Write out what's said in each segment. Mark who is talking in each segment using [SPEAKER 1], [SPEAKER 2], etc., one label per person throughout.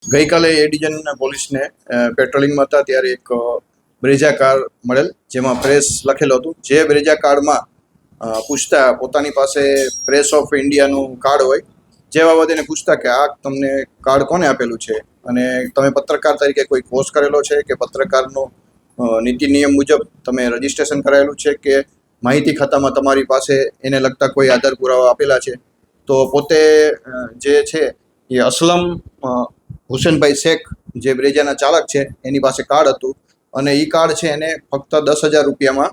[SPEAKER 1] ગઈકાલે એ ડિવિઝન પોલીસને પેટ્રોલિંગમાં હતા ત્યારે એક બ્રેઝા કાર મળેલ, જેમાં પ્રેસ લખેલું હતું. જે બ્રેઝા કાર્ડમાં પૂછતા પોતાની પાસે પ્રેસ ઓફ ઇન્ડિયાનું કાર્ડ હોય, જે બાબતે એને પૂછતા કે આ તમને કાર્ડ કોને આપેલું છે અને તમે પત્રકાર તરીકે કોઈ કોર્સ કરેલો છે કે પત્રકારનો નીતિ નિયમ મુજબ તમે રજીસ્ટ્રેશન કરાયેલું છે કે માહિતી ખાતામાં તમારી પાસે એને લગતા કોઈ આધાર પુરાવા આપેલા છે. તો પોતે જે છે એ અસલમ હુસેનભાઈ શેખ, જે બ્રેઝાના ચાલક છે, એની પાસે કાર્ડ હતું અને એ કાર્ડ છે એને ફક્ત 10,000 રૂપિયામાં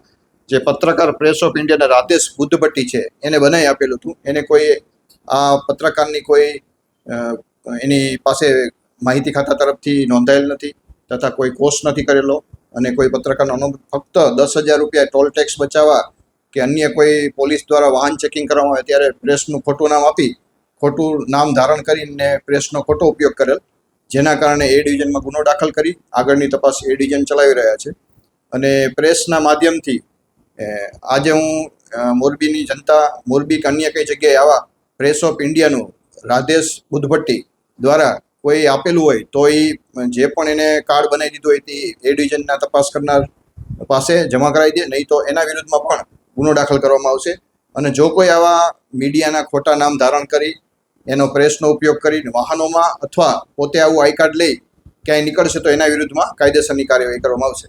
[SPEAKER 1] જે પત્રકાર પ્રેસ ઓફ ઇન્ડિયાના રાધેશ બુદ્ધભટ્ટી છે એને બનાવી આપેલું હતું. એને કોઈ આ પત્રકારની કોઈ એની પાસે માહિતી ખાતા તરફથી નોંધાયેલ નથી તથા કોઈ કોર્સ નથી કરેલો અને કોઈ પત્રકારનો અનુભવ, ફક્ત 10,000 રૂપિયા ટોલ ટેક્સ બચાવવા કે અન્ય કોઈ પોલીસ દ્વારા વાહન ચેકિંગ કરવામાં આવે ત્યારે પ્રેસનું ખોટું નામ આપી, ખોટું નામ ધારણ કરીને પ્રેસનો ખોટો ઉપયોગ કરેલ, જેના કારણે એ ડિવિઝનમાં ગુનો દાખલ કરી આગળની તપાસ એ ડિવિઝન ચલાવી રહ્યા છે. અને પ્રેસના માધ્યમથી આજે હું મોરબીની જનતા, મોરબી કે અન્ય કઈ જગ્યાએ આવા પ્રેસ ઓફ ઇન્ડિયાનું રાધેશ બુદ્ધભટ્ટી દ્વારા કોઈ આપેલું હોય તો એ જે પણ એને કાર્ડ બનાવી દીધું હોય તે એ ડિવિઝનના તપાસ કરનાર પાસે જમા કરાવી દે, નહીં તો એના વિરુદ્ધમાં પણ ગુનો દાખલ કરવામાં આવશે. અને જો કોઈ આવા મીડિયાના ખોટા નામ ધારણ કરી એનો પ્રેસનો ઉપયોગ કરીને વાહનોમાં અથવા પોતે આવું આઈ કાર્ડ લઈ ક્યાંય નીકળશે તો એના વિરુદ્ધમાં કાયદેસરની કાર્યવાહી કરવામાં આવશે.